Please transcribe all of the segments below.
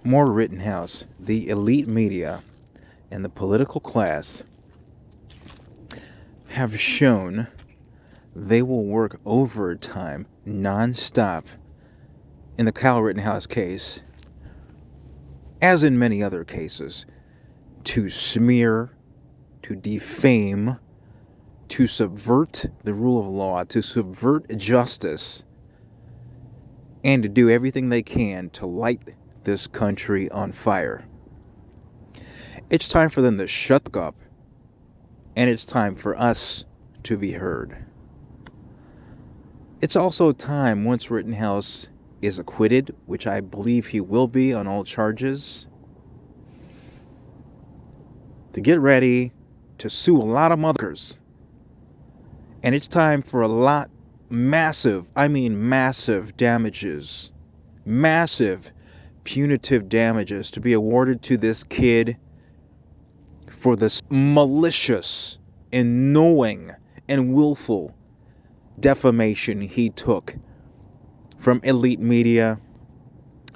More Rittenhouse, the elite media, and the political class have shown they will work overtime non-stop in the Kyle Rittenhouse case, as in many other cases, to smear, to defame, to subvert the rule of law, to subvert justice, and to do everything they can to light this country on fire. It's time for them to shut up, and it's time for us to be heard. It's also time, once Rittenhouse is acquitted, which I believe he will be on all charges, to get ready to sue a lot of motherfuckers. And it's time for a lot massive damages, massive punitive damages to be awarded to this kid for this malicious and knowing and willful defamation he took from elite media,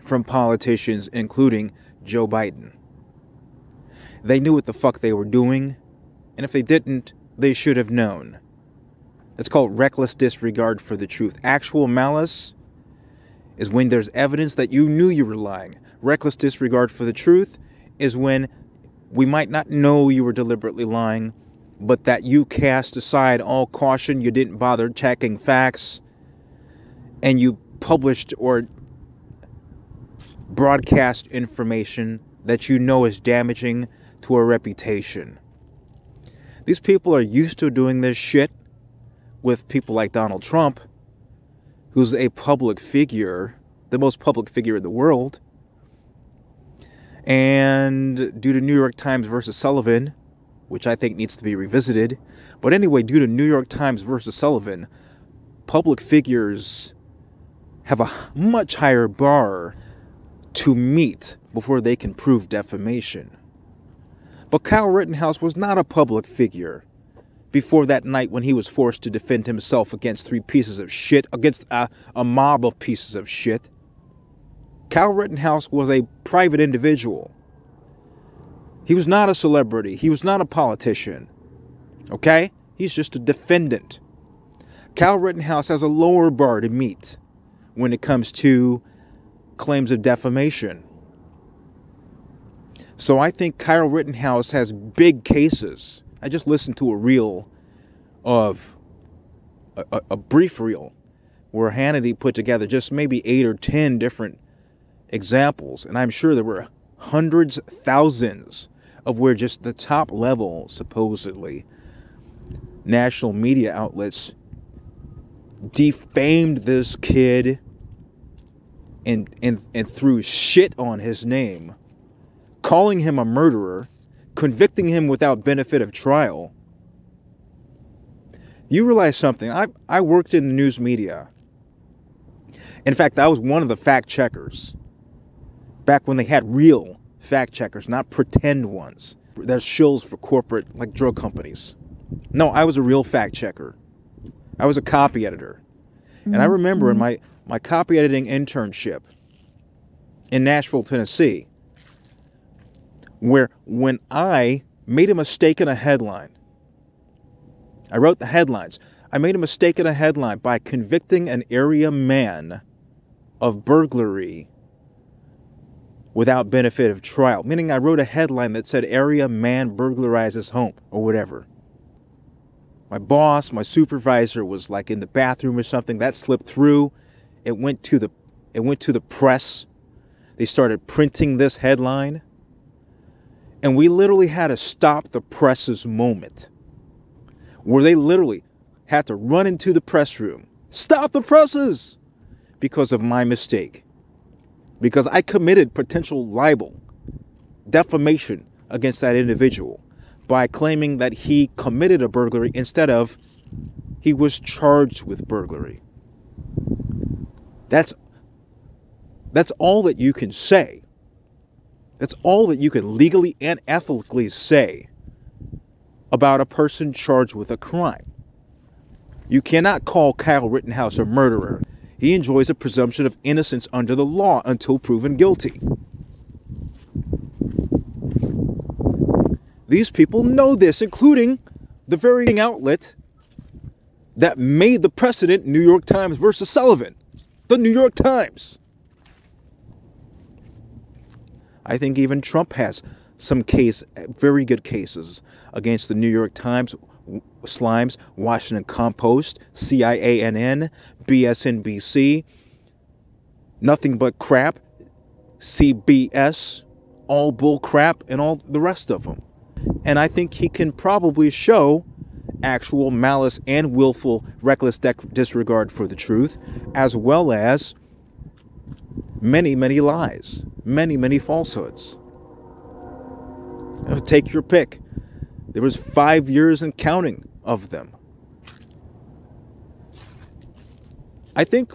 from politicians, including Joe Biden. They knew what the fuck they were doing, and if they didn't, they should have known. It's called reckless disregard for the truth. Actual malice is when there's evidence that you knew you were lying. Reckless disregard for the truth is when we might not know you were deliberately lying, but that you cast aside all caution, you didn't bother checking facts, and you published or broadcast information that you know is damaging to a reputation. These people are used to doing this shit with people like Donald Trump, who's a public figure, the most public figure in the world. And due to New York Times versus Sullivan, which I think needs to be revisited, but anyway, due to New York Times versus Sullivan, public figures have a much higher bar to meet before they can prove defamation. But Kyle Rittenhouse was not a public figure before that night when he was forced to defend himself against three pieces of shit, against a mob of pieces of shit. Kyle Rittenhouse was a private individual. He was not a celebrity. He was not a politician. Okay? He's just a defendant. Kyle Rittenhouse has a lower bar to meet when it comes to claims of defamation. So I think Kyle Rittenhouse has big cases. I just listened to a reel of a brief reel where Hannity put together just maybe 8 or 10 different examples, and I'm sure there were hundreds, thousands of where just the top level, supposedly, national media outlets defamed this kid and threw shit on his name, calling him a murderer, convicting him without benefit of trial. You realize something? I worked in the news media. In fact, I was one of the fact checkers back when they had real fact checkers, not pretend ones. There's shills for corporate, like drug companies. No, I was a real fact checker. I was a copy editor. And I remember in my copy editing internship in Nashville, Tennessee, where when I made a mistake in a headline, I wrote the headlines. I made a mistake in a headline by convicting an area man of burglary without benefit of trial. Meaning I wrote a headline that said area man burglarizes home or whatever. My boss, my supervisor was like in the bathroom or something. That slipped through. It went to the press. They started printing this headline. And we literally had to stop the press's moment, where they literally had to run into the press room. Stop the presses! Because of my mistake. Because I committed potential libel, defamation against that individual by claiming that he committed a burglary instead of he was charged with burglary. That's all that you can say. That's all that you can legally and ethically say about a person charged with a crime. You cannot call Kyle Rittenhouse a murderer. He enjoys a presumption of innocence under the law until proven guilty. These people know this, including the very outlet that made the precedent, New York Times versus Sullivan. The New York Times. I think even Trump has some very good cases against the New York Times, Slimes, Washington Compost, CIANN, BSNBC, Nothing But Crap, CBS, all bull crap, and all the rest of them. And I think he can probably show actual malice and willful reckless disregard for the truth, as well as many, many lies, many, many falsehoods. Take your pick. There was 5 years and counting of them. I think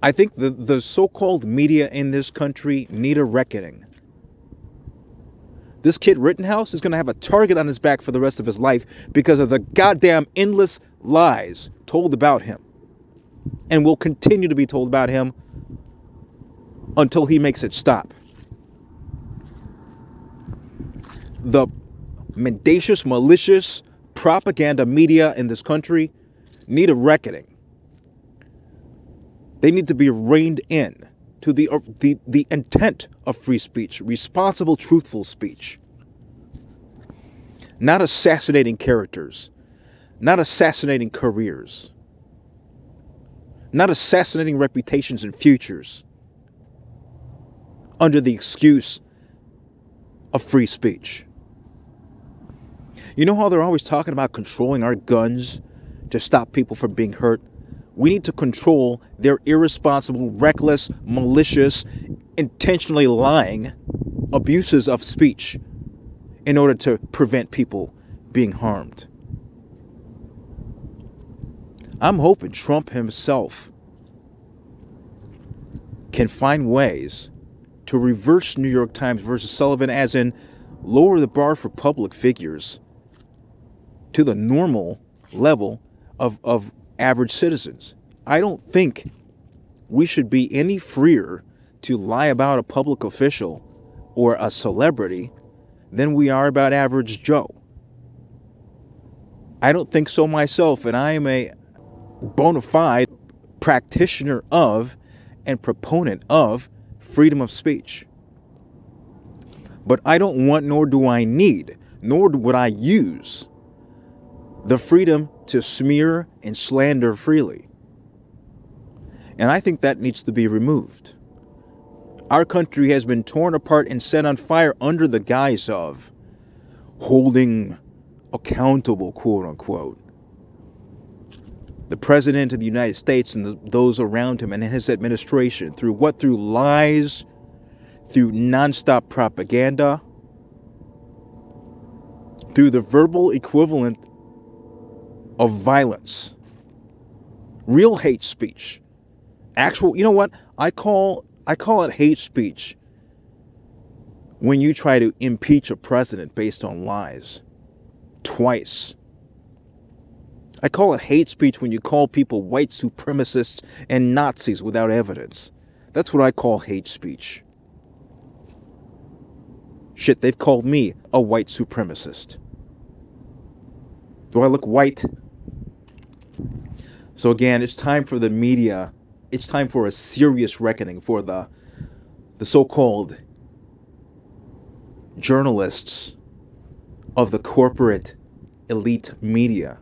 the so-called media in this country need a reckoning. This kid Rittenhouse is going to have a target on his back for the rest of his life because of the goddamn endless lies told about him, and will continue to be told about him until he makes it stop. The mendacious, malicious propaganda media in this country need a reckoning. They need to be reined in to the intent of free speech, responsible, truthful speech. Not assassinating characters, not assassinating careers, not assassinating reputations and futures under the excuse of free speech. You know how they're always talking about controlling our guns to stop people from being hurt? We need to control their irresponsible, reckless, malicious, intentionally lying abuses of speech in order to prevent people being harmed. I'm hoping Trump himself can find ways to reverse New York Times versus Sullivan, as in lower the bar for public figures to the normal level of average citizens. I don't think we should be any freer to lie about a public official or a celebrity than we are about average Joe. I don't think so myself, and I am a bona fide practitioner of and proponent of freedom of speech. But I don't want, nor do I need, nor would I use the freedom to smear and slander freely. And I think that needs to be removed. Our country has been torn apart and set on fire under the guise of holding accountable, quote unquote, the President of the United States and those around him and his administration. Through what? Through lies, through nonstop propaganda, through the verbal equivalent of violence, real hate speech, actual, you know what, I call it hate speech when you try to impeach a president based on lies twice. I call it hate speech when you call people white supremacists and Nazis without evidence. That's what I call hate speech. Shit, they've called me a white supremacist. Do I look white? So again, it's time for the media. It's time for a serious reckoning for the so-called journalists of the corporate elite media.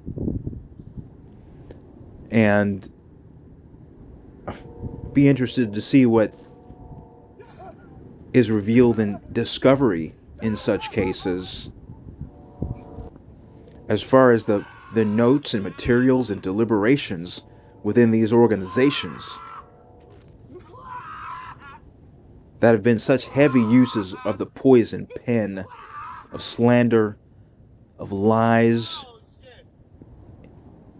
And be interested to see what is revealed in discovery in such cases, as far as the notes and materials and deliberations within these organizations that have been such heavy uses of the poison pen of slander, of lies,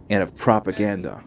and of propaganda.